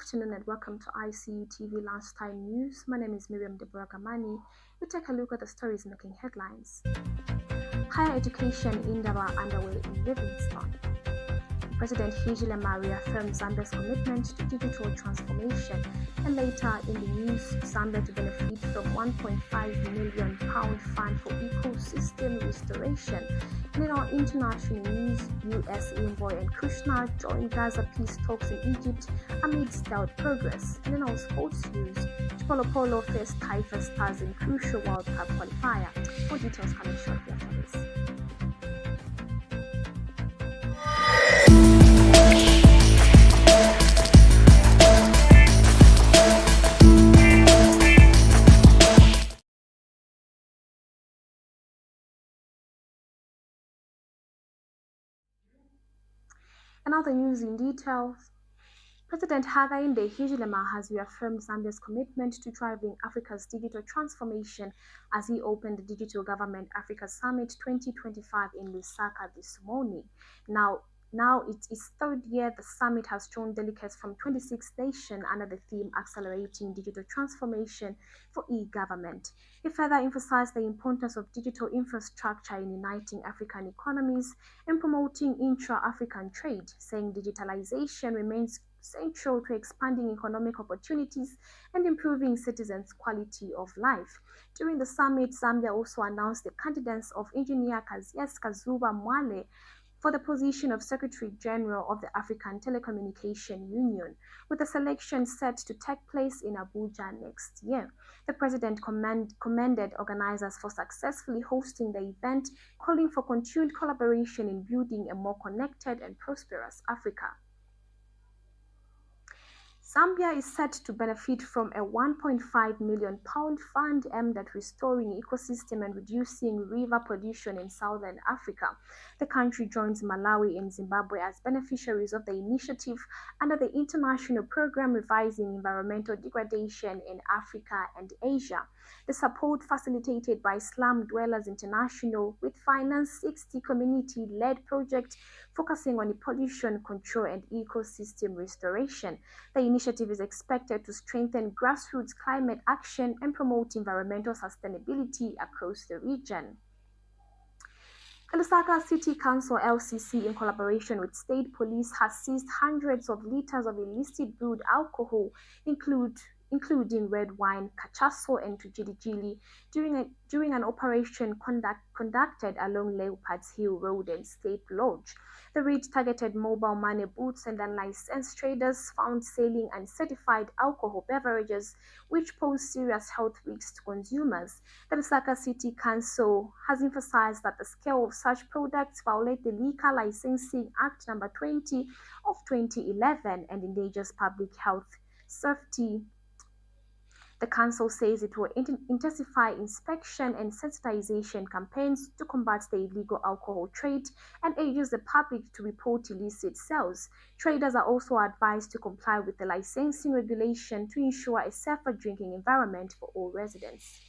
afternoon and welcome to Icutv Lunchtime News. My name is Miriam Deborah Gamani. We take a look at the stories making headlines. Higher education in Gaza underway in Livingstone. President Hichilema reaffirms Zambia's commitment to digital transformation, and later in the news, Zambia to benefit from £1.5 million fund for ecosystem restoration. And in our international news, US Envoy and Kushner join Gaza peace talks in Egypt amid stealth progress. And in our sports news, Chipolopolo faced Taifa stars in crucial World Cup qualifier. More details coming shortly after this. Another news in detail. President Hichilema has reaffirmed Zambia's commitment to driving Africa's digital transformation as he opened the Digital Government Africa Summit 2025 in Lusaka this morning. Now it's its third year. The summit has drawn delegates from 26 nations under the theme Accelerating Digital Transformation for E-Government. He further emphasized the importance of digital infrastructure in uniting African economies and promoting intra-African trade, saying digitalization remains central to expanding economic opportunities and improving citizens' quality of life. During the summit, Zambia also announced the candidacy of Engineer Kazuba Mwale for the position of Secretary General of the African Telecommunication Union, with the selection set to take place in Abuja next year. The president commended organizers for successfully hosting the event, calling for continued collaboration in building a more connected and prosperous Africa. Zambia is set to benefit from a £1.5 million fund aimed at restoring ecosystem and reducing river pollution in southern Africa. The country joins Malawi and Zimbabwe as beneficiaries of the initiative under the international program revising environmental degradation in Africa and Asia. The support, facilitated by Slum Dwellers International, with finance 60 community-led projects focusing on pollution control and ecosystem restoration. The initiative is expected to strengthen grassroots climate action and promote environmental sustainability across the region. The Lusaka City Council LCC, in collaboration with state police, has seized hundreds of liters of illicit brewed alcohol, including red wine, cachasso, and tujili during an operation conducted along Leopards Hill Road and State Lodge. The raid targeted mobile money booths and unlicensed traders found selling uncertified alcohol beverages, which pose serious health risks to consumers. The Lusaka City Council has emphasized that the scale of such products violate the Liquor Licensing Act No. 20 of 2011 and endangers public health safety. The council says it will intensify inspection and sensitization campaigns to combat the illegal alcohol trade and urges the public to report illicit sales. Traders are also advised to comply with the licensing regulation to ensure a safer drinking environment for all residents.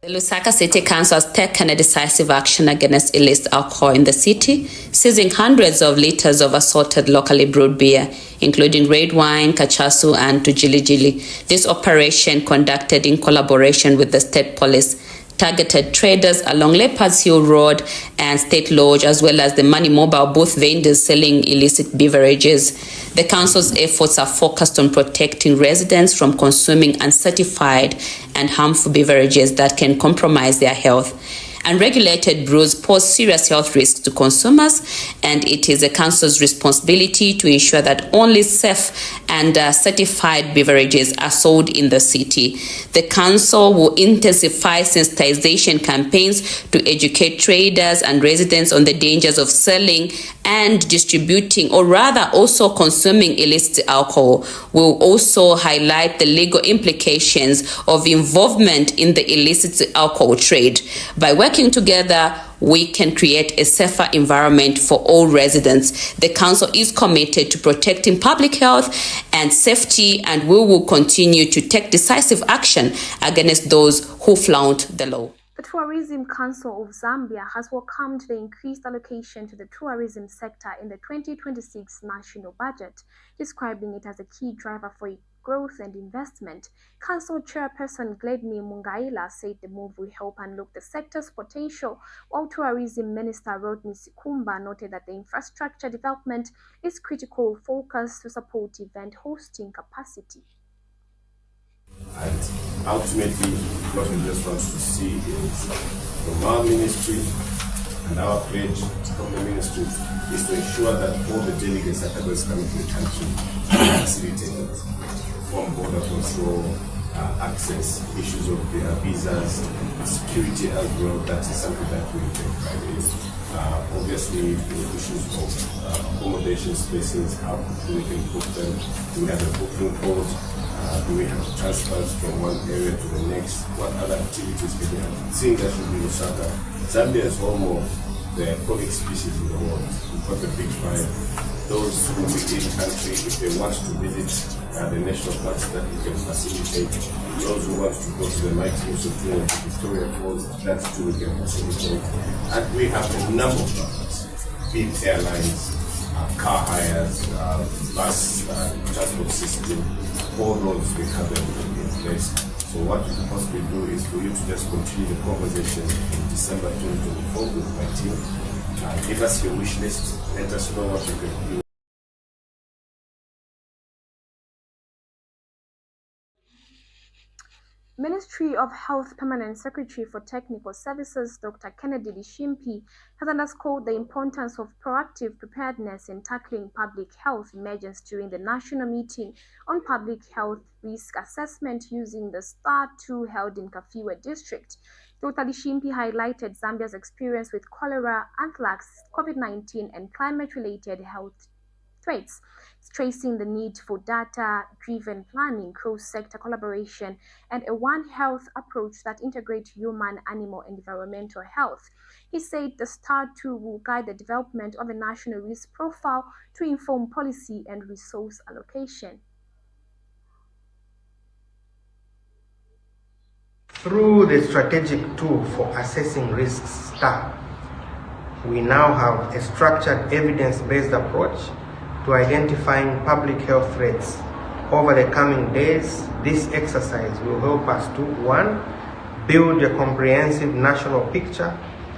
The Lusaka City Council has taken a decisive action against illicit alcohol in the city, seizing hundreds of liters of assorted locally brewed beer, including red wine, cachasso, and tujili. This operation, conducted in collaboration with the state police, targeted traders along Leopards Hill Road and State Lodge, as well as the money mobile booth vendors selling illicit beverages. The council's efforts are focused on protecting residents from consuming uncertified and harmful beverages that can compromise their health. Unregulated brews pose serious health risks to consumers, and it is the council's responsibility to ensure that only safe and certified beverages are sold in the city. The council will intensify sensitization campaigns to educate traders and residents on the dangers of selling and distributing, or rather also consuming, illicit alcohol. We'll also highlight the legal implications of involvement in the illicit alcohol trade. By working together, we can create a safer environment for all residents. The council is committed to protecting public health and safety, and we will continue to take decisive action against those who flout the law. The Tourism Council of Zambia has welcomed the increased allocation to the tourism sector in the 2026 national budget, describing it as a key driver for growth and investment. Council Chairperson Gledney Mungaila said the move will help unlock the sector's potential, while Tourism Minister Rodney Sikumba noted that the infrastructure development is critical focus to support event hosting capacity. And ultimately, what we just want to see is from our ministry and our pledge from the ministry is to ensure that all the delegates that are going to come to the country are facilitated from border control, access, issues of visas, security as well. That is something that we take pride in. Obviously, the issues of accommodation spaces, how we can book them, do we have a booking code, do we have transfers from one area to the next, what other activities can we have? Seeing that should be Lusaka. Zambia is home of the aquatic species in the world. We've got the big five. Those who within the country, if they want to visit the national parks, that we can facilitate. Those who want to go to the mighty Museum of Victoria Falls, that too we can facilitate. And we have a number of partners, big airlines, car hires, bus transport system, all those we have them in place. So what we can possibly do is for you to just continue the conversation in December 2024 with my team. Give us your wish list, let us know what you can do. Ministry of Health Permanent Secretary for Technical Services, Dr. Kennedy Lishimpi, has underscored the importance of proactive preparedness in tackling public health emergencies during the national meeting on public health risk assessment using the STAR 2 held in Kafue district. Dr. Lishimpi highlighted Zambia's experience with cholera, anthrax, COVID-19, and climate-related health threats, stressing the need for data-driven planning, cross-sector collaboration, and a One Health approach that integrates human, animal, and environmental health. He said the STAR 2 will guide the development of a national risk profile to inform policy and resource allocation. Through the strategic tool for assessing risks, STAR, we now have a structured evidence-based approach to identifying public health threats. Over the coming days, this exercise will help us to 1. Build a comprehensive national picture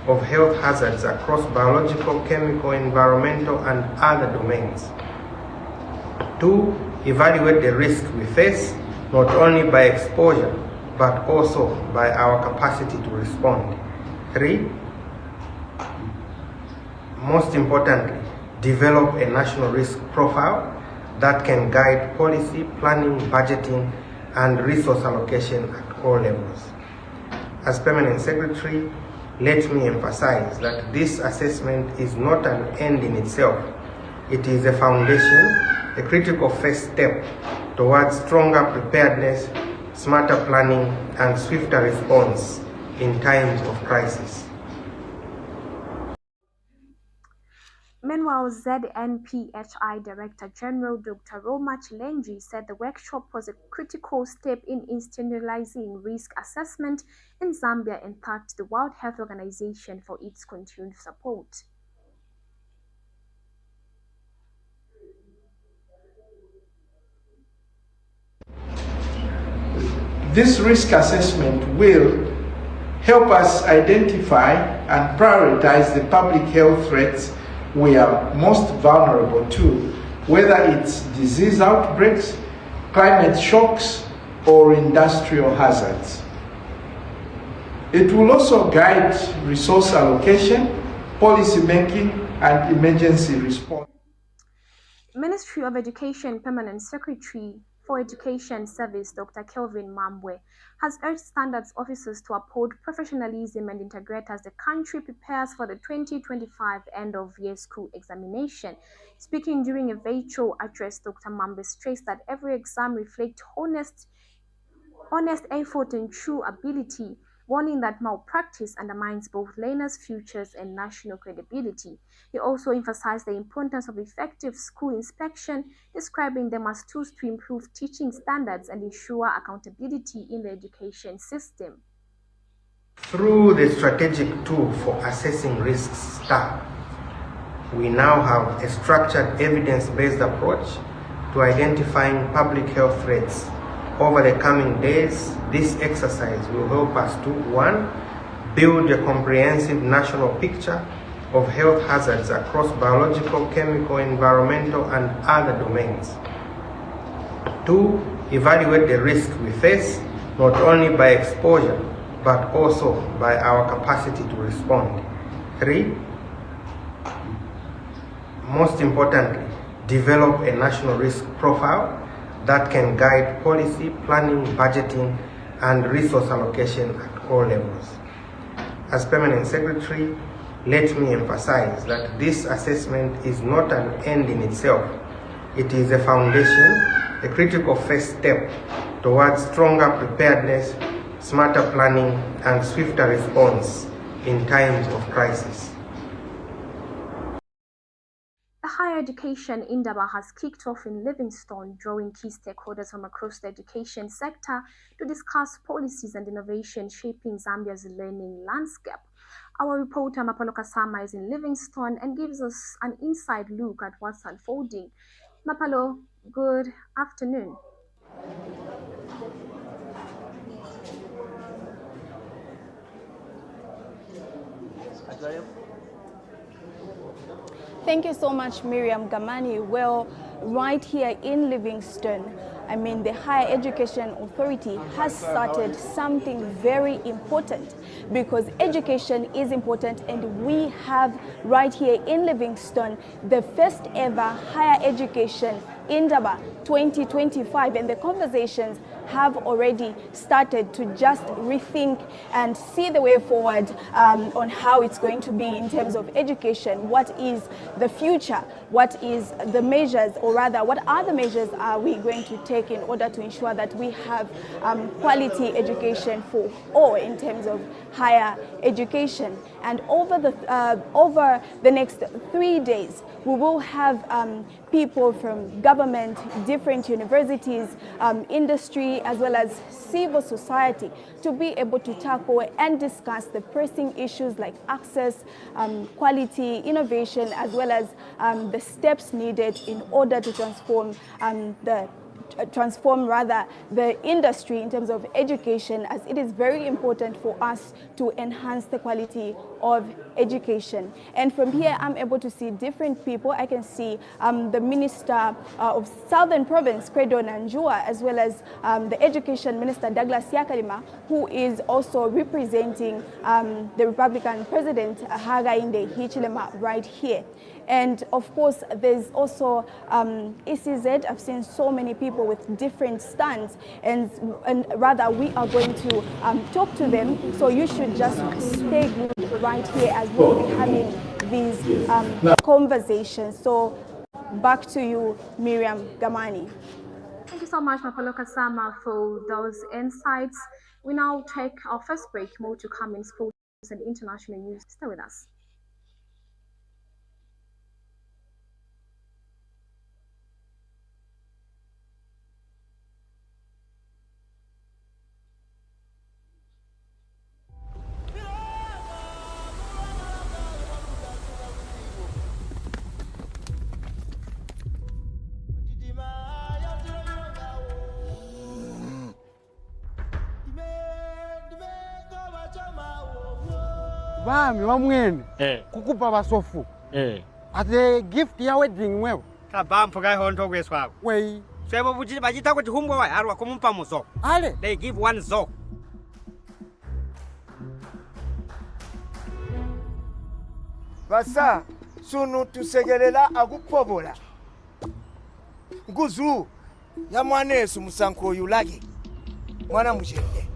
of health hazards across biological, chemical, environmental, and other domains. 2. Evaluate the risk we face, not only by exposure, but also by our capacity to respond. 3. Most importantly, develop a national risk profile that can guide policy, planning, budgeting, and resource allocation at all levels. As Permanent Secretary, let me emphasize that this assessment is not an end in itself. It is a foundation, a critical first step towards stronger preparedness, smarter planning, and swifter response in times of crisis. Meanwhile, ZNPHI Director General Dr. Roma Chilenji said the workshop was a critical step in institutionalizing risk assessment in Zambia and thanked the World Health Organization for its continued support. This risk assessment will help us identify and prioritize the public health threats we are most vulnerable to, whether it's disease outbreaks, climate shocks, or industrial hazards. It will also guide resource allocation, policy making, and emergency response. Ministry of Education Permanent Secretary for Education Service, Dr. Kelvin Mambwe, has urged standards officers to uphold professionalism and integrate as the country prepares for the 2025 end-of-year school examination. Speaking during a virtual address, Dr. Mambwe stressed that every exam reflects honest effort and true ability, warning that malpractice undermines both learners' futures and national credibility. He also emphasized the importance of effective school inspection, describing them as tools to improve teaching standards and ensure accountability in the education system. Through the strategic tool for assessing risks STAR, we now have a structured evidence-based approach to identifying public health threats. Over the coming days, this exercise will help us to 1. Build a comprehensive national picture of health hazards across biological, chemical, environmental, and other domains. 2. Evaluate the risk we face, not only by exposure, but also by our capacity to respond. 3. Most importantly, develop a national risk profile that can guide policy, planning, budgeting, and resource allocation at all levels. As Permanent Secretary, let me emphasize that this assessment is not an end in itself. It is a foundation, a critical first step towards stronger preparedness, smarter planning, and swifter response in times of crisis. The higher education Indaba has kicked off in Livingstone, drawing key stakeholders from across the education sector to discuss policies and innovation shaping Zambia's learning landscape. Our reporter Mapalo Kasama is in Livingstone and gives us an inside look at what's unfolding. Mapalo, good afternoon. Thank you so much, Miriam Gamani. Well, right here in Livingstone, the Higher Education Authority has started something very important, because education is important, and we have right here in Livingstone the first ever Higher Education Indaba 2025, and the conversations have already started to just rethink and see the way forward on how it's going to be in terms of education. What is the future? What is the measures, or rather, what are the measures are we going to take in order to ensure that we have quality education for all in terms of higher education? And over the next 3 days, we will have people from government, different universities, industry, as well as civil society to be able to tackle and discuss the pressing issues like access, quality, innovation, as well as the steps needed in order to transform the industry in terms of education, as it is very important for us to enhance the quality of education. And from here, I'm able to see different people. I can see the Minister of Southern Province, Credo Nanjua, as well as the Education Minister, Douglas Hichilema, who is also representing the Republican President, Hakainde Hichilema, right here. And of course, there's also ECZ. I've seen so many people with different stands, and rather we are going to talk to them. So you should just stay glued right here as we'll be having these conversations. So back to you, Miriam Gamani. Thank you so much, Mapalo Kasama, for those insights. We now take our first break. More to come in sports and international news. Stay with us. Bami wamwene kukupa basofu ate gift ya wedding wewe kabampo ga honto kweswako wei sebo buji bajita kuti humbwa wa arwa kumumpa muso ale they give one zo basa sunu tusegelela akupobola nguzu ya mwanesu musanko yulage mwana mujende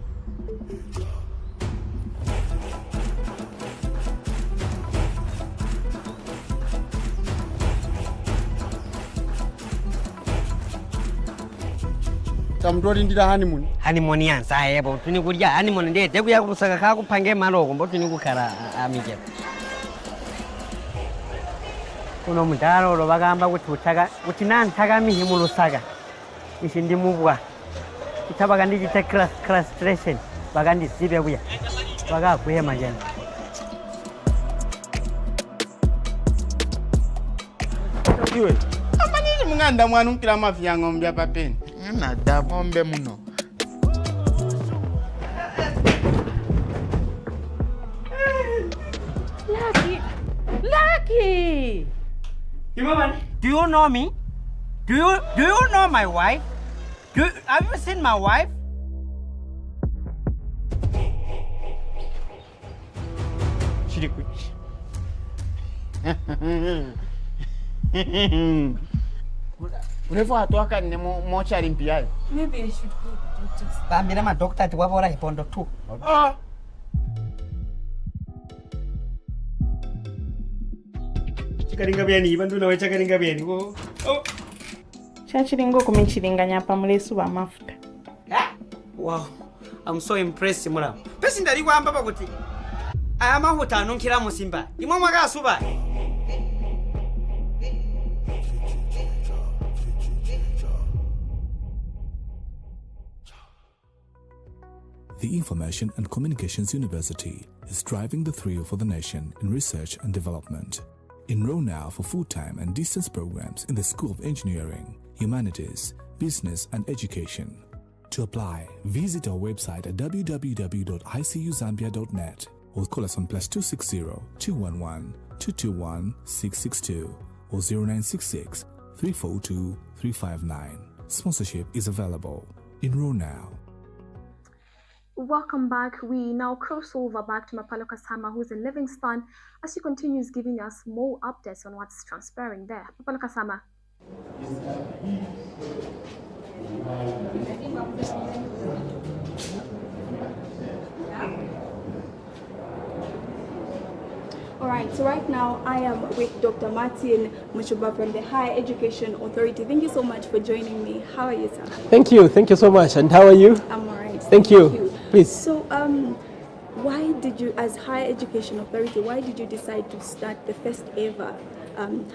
tamdori ndira honeymoon yansa yebo tuni kurya honeymoon ndete kuya kusaka ka kupange maloko mbo tuni kukhala amike kuno mudaro lo bagamba kuti utaka kuti nantaka mihimu lusaka ishindi mubwa itabaga ndijita class station bagandi sibe buya Baga kuhema jana. Iwe. Amanyiri munganda mwana unkira mafia ng'ombe papeni. Na da ng'ombe muno. Lucky. Do you know me? Do you know my wife? Have you seen my wife? Unefu atoka ni mochari mpiayo. Maybe I should go to the doctor's. Bambira ma doctor ati wabora hipondo tu. Chikaringa byani ibandu nawe chakaringa byani ko. Chachiringo kumichiringanya pamulesu ba mafuta. Wow. I'm so impressed mura. Pesi ndari kwamba bakuti. Aya mahuta anonkira musimba. Imwe mwakasuba. The Information and Communications University is driving the thrill for the nation in research and development. Enroll now for full-time and distance programs in the School of Engineering, Humanities, Business and Education. To apply, visit our website at www.icuzambia.net or call us on +260 211 221 662 or 0966 342 359. Sponsorship is available. Enroll now. Welcome back. We now cross over back to Mapalo Kasama, who's in Livingston, as she continues giving us more updates on what's transpiring there. Mapalo Kasama. All right, so right now I am with Dr. Martin Mushuba from the Higher Education Authority. Thank you so much for joining me. How are you, sir? Thank you so much. And how are you? I'm all right. Thank you. Please. So, why did you, as Higher Education Authority, why did you decide to start the first ever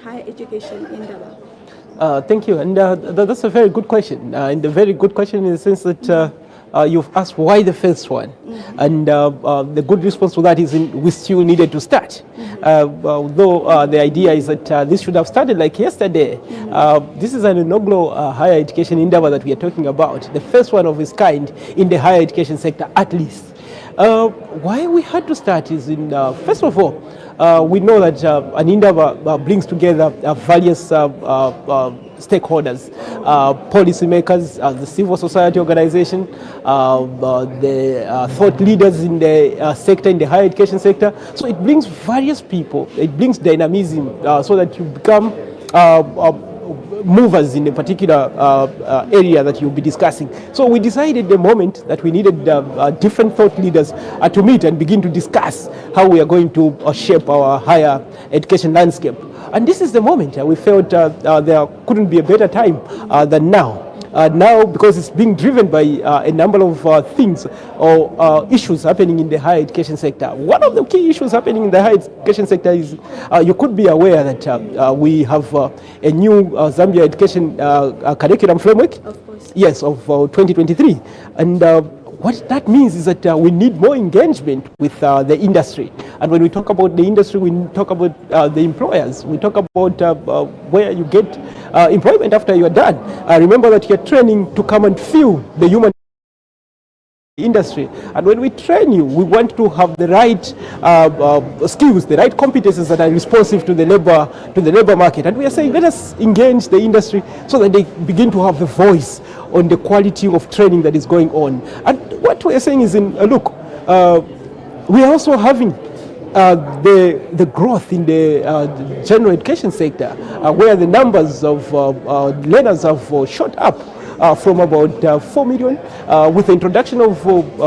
higher education in Daba? Thank you, and that's a very good question. And a very good question in the sense that you've asked why the first one, and the good response to that is we still needed to start. Although the idea is that this should have started like yesterday. This is an inaugural higher education endeavor that we are talking about, the first one of its kind in the higher education sector, at least. Why we had to start is first of all, we know that an endeavor brings together various stakeholders, policymakers, the civil society organization, the thought leaders in the sector, in the higher education sector. So it brings various people, it brings dynamism so that you become movers in a particular area that you'll be discussing. So we decided the moment that we needed different thought leaders to meet and begin to discuss how we are going to shape our higher education landscape. And this is the moment we felt there couldn't be a better time than now. Now, because it's being driven by a number of things or issues happening in the higher education sector. One of the key issues happening in the higher education sector is you could be aware that we have a new Zambia education curriculum framework. Of course. Yes, of 2023. And what that means is that we need more engagement with the industry. And when we talk about the industry, we talk about the employers. We talk about where you get employment after you are done. Remember that you're training to come and fill the human industry. And when we train you, we want to have the right skills, the right competences that are responsive to the labor market. And we are saying, let us engage the industry so that they begin to have the voice on the quality of training that is going on. And what we are saying is, look, we are also having the growth in the general education sector, where the numbers of learners have shot up from about 4 million. With the introduction of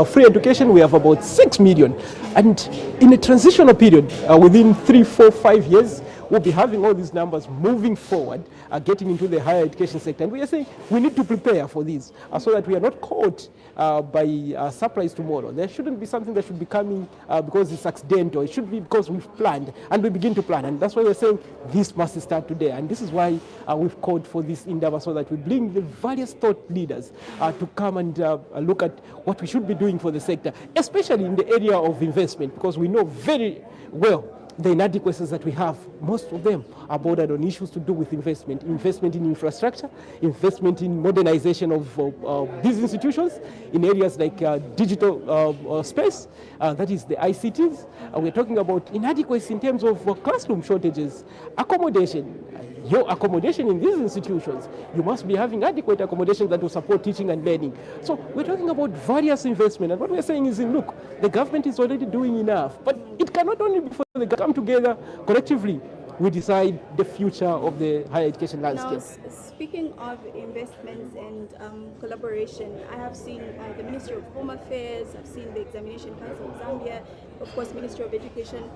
free education, we have about 6 million. And in a transitional period, within 3, 4, 5 years, we'll be having all these numbers moving forward, getting into the higher education sector. And we are saying we need to prepare for this so that we are not caught by surprise tomorrow. There shouldn't be something that should be coming because it's accidental. It should be because we've planned and we begin to plan. And that's why we're saying this must start today. And this is why we've called for this endeavor so that we bring the various thought leaders to come and look at what we should be doing for the sector, especially in the area of investment, because we know very well the inadequacies that we have. Most of them are bordered on issues to do with investment in infrastructure, investment in modernization of these institutions, in areas like digital space, that is the ICTs. We're talking about inadequacy in terms of classroom shortages, accommodation. Your accommodation in these institutions, you must be having adequate accommodation that will support teaching and learning. So we're talking about various investment, and what we're saying is, look, the government is already doing enough, but it cannot only be for the government. Come together collectively, we decide the future of the higher education landscape. Now, speaking of investments and collaboration, I have seen the Ministry of Home Affairs, I've seen the Examination Council of Zambia, of course, Ministry of Education.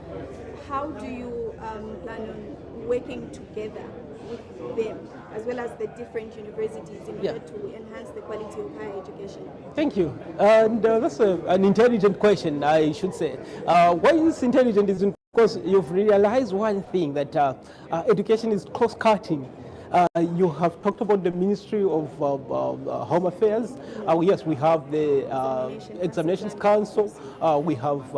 How do you plan on working together with them, as well as the different universities, in order to enhance the quality of higher education? Thank you. And that's an intelligent question, I should say. Why is intelligent is because you've realized one thing, that education is cross-cutting. You have talked about the Ministry of Home Affairs. Yes, we have the Examinations Council. We have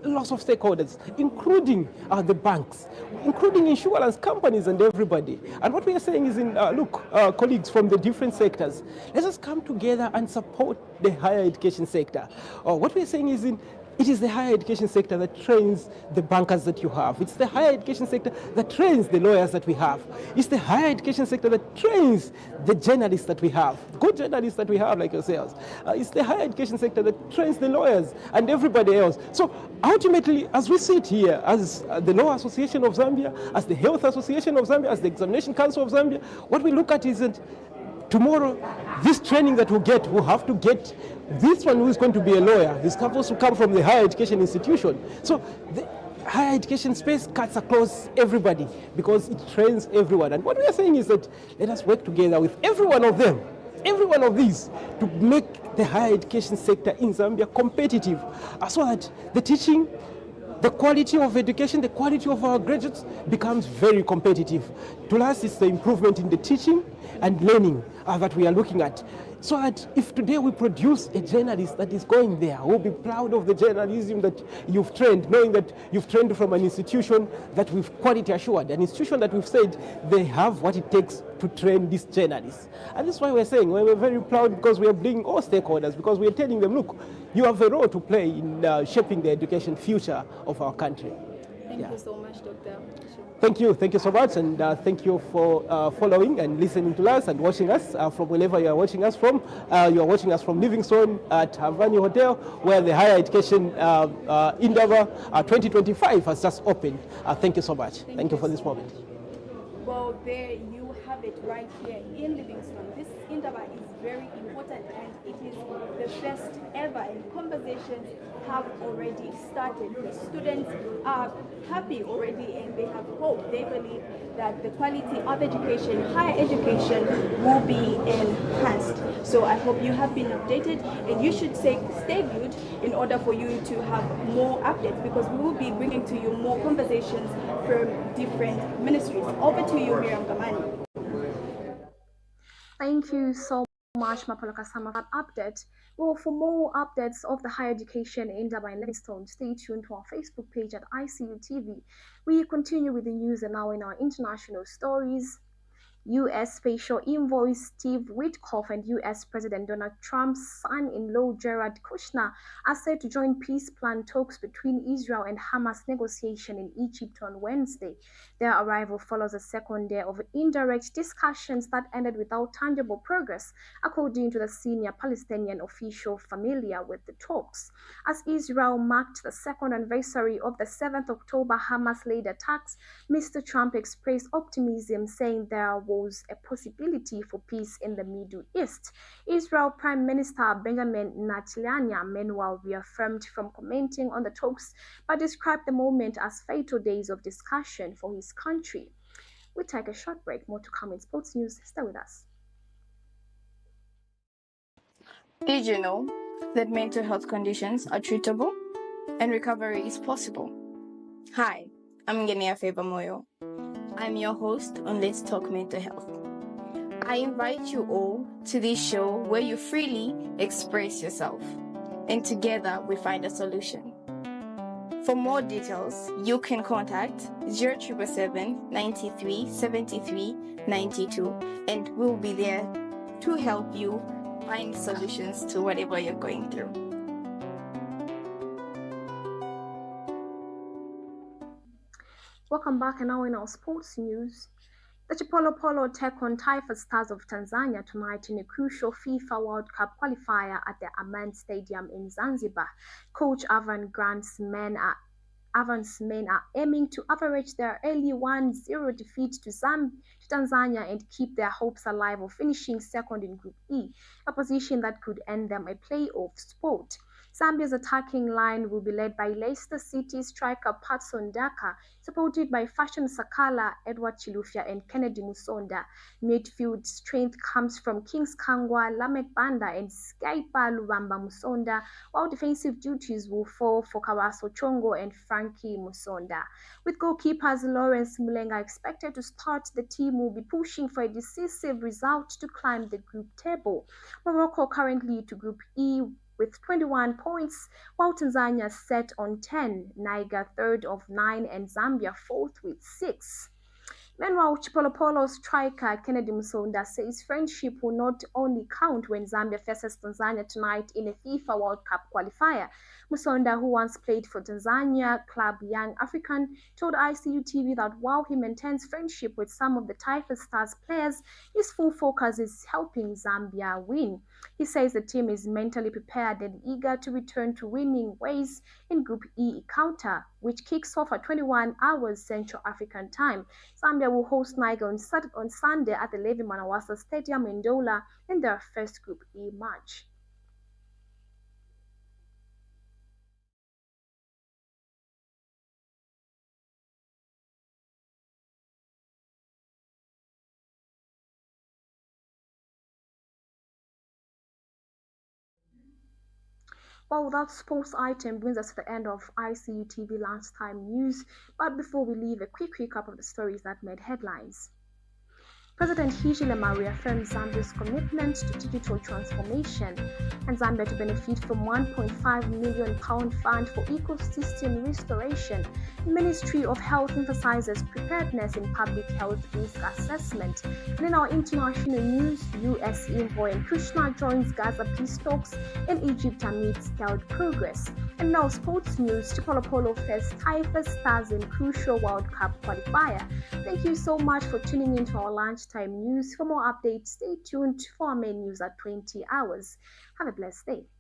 lots of stakeholders, including the banks, including insurance companies and everybody. And what we are saying is, look, colleagues from the different sectors, let us come together and support the higher education sector. What we are saying is, it is the higher education sector that trains the bankers that you have. It's the higher education sector that trains the lawyers that we have. It's the higher education sector that trains the journalists that we have, good journalists that we have like yourselves. It's the higher education sector that trains the lawyers and everybody else. So ultimately, as we sit here, as the Law Association of Zambia, as the Health Association of Zambia, as the Examination Council of Zambia, what we look at is that tomorrow, this training that we'll get, we'll have to get this one who is going to be a lawyer. He's supposed to come from the higher education institution. So the higher education space cuts across everybody because it trains everyone. And what we are saying is that let us work together with every one of them, every one of these, to make the higher education sector in Zambia competitive, so that the teaching, the quality of education, the quality of our graduates becomes very competitive. To us, it's the improvement in the teaching and learning that we are looking at. So that if today we produce a journalist that is going there, we'll be proud of the journalism that you've trained, knowing that you've trained from an institution that we've quality assured, an institution that we've said they have what it takes to train these journalists. And that's why we're saying we're very proud, because we are bringing all stakeholders, because we're telling them, look, you have a role to play in shaping the education future of our country. Thank you so much, Dr. Thank you so much, and thank you for following and listening to us and watching us from wherever you are watching us from. You are watching us from Livingstone at Havani Hotel, where the Higher Education Endeavor 2025 has just opened. Thank you so much. Thank you for this moment. Well, there you have it right here in Livingstone. This endeavor is very important, and it is the first ever, and conversations have already started. The students are happy already, and they have hope. They believe that the quality of education, higher education, will be enhanced. So I hope you have been updated, and you should stay glued in order for you to have more updates, because we will be bringing to you more conversations from different ministries. Over to you, Miriam Gamani. Thank you so much, Mapoloka Sama, for that update. Well, for more updates of the higher education in Durban and Livingstone, stay tuned to our Facebook page at Icutv. We continue with the news, and now in our international stories. U.S. Special Envoy Steve Witkoff and U.S. President Donald Trump's son-in-law Jared Kushner are set to join peace plan talks between Israel and Hamas negotiation in Egypt on Wednesday. Their arrival follows a second day of indirect discussions that ended without tangible progress, according to the senior Palestinian official familiar with the talks. As Israel marked the second anniversary of the 7th October Hamas-led attacks, Mr. Trump expressed optimism, saying there will pose a possibility for peace in the Middle East. Israel Prime Minister Benjamin Netanyahu, meanwhile, reaffirmed from commenting on the talks, but described the moment as fatal days of discussion for his country. We take a short break. More to come in sports news. Stay with us. Did you know that mental health conditions are treatable and recovery is possible? Hi, I'm Ngenia Febamoyo. I'm your host on Let's Talk Mental Health. I invite you all to this show where you freely express yourself, and together we find a solution. For more details, you can contact 0777 93 73 92, and we'll be there to help you find solutions to whatever you're going through. Welcome back, and now in our sports news. The Chipolopolo take on Taifa Stars of Tanzania tonight in a crucial FIFA World Cup qualifier at the Aman Stadium in Zanzibar. Coach Avran's men are aiming to average their early 1-0 defeat to Tanzania and keep their hopes alive of finishing second in Group E, a position that could earn them a playoff spot. Zambia's attacking line will be led by Leicester City striker Patson Daka, supported by Fashion Sakala, Edward Chilufya, and Kennedy Musonda. Midfield strength comes from Kings Kangwa, Lamek Banda, and Skypa Lubamba Musonda, while defensive duties will fall for Kawaso Chongo and Frankie Musonda. With goalkeepers Lawrence Mulenga expected to start, the team will be pushing for a decisive result to climb the group table. Morocco currently to Group E with 21 points, while Tanzania set on 10, Niger third of 9, and Zambia fourth with 6. Meanwhile, Chipolopolo striker Kennedy Musonda says friendship will not only count when Zambia faces Tanzania tonight in a FIFA World Cup qualifier. Musonda, who once played for Tanzania club Young African, told Icutv that while he maintains friendship with some of the Taifa Stars players, his full focus is helping Zambia win. He says the team is mentally prepared and eager to return to winning ways in Group E encounter, which kicks off at 21 hours Central African time. Zambia will host Niger on Sunday at the Levi Manawasa Stadium in Douala in their first Group E match. Well, that sports item brings us to the end of Icutv lunchtime news. But before we leave, a quick recap of the stories that made headlines. President Hichilema reaffirms Zambia's commitment to digital transformation and Zambia to benefit from £1.5 million fund for ecosystem restoration. The Ministry of Health emphasizes preparedness in public health risk assessment. And in our international news, US Envoy and Kushner joins Gaza peace talks and Egypt amid scaled progress. And now sports news, Chipolopolo face Taifa Stars in crucial World Cup qualifier. Thank you so much for tuning in to our lunchtime news. For more updates, stay tuned for our main news at 20 hours. Have a blessed day.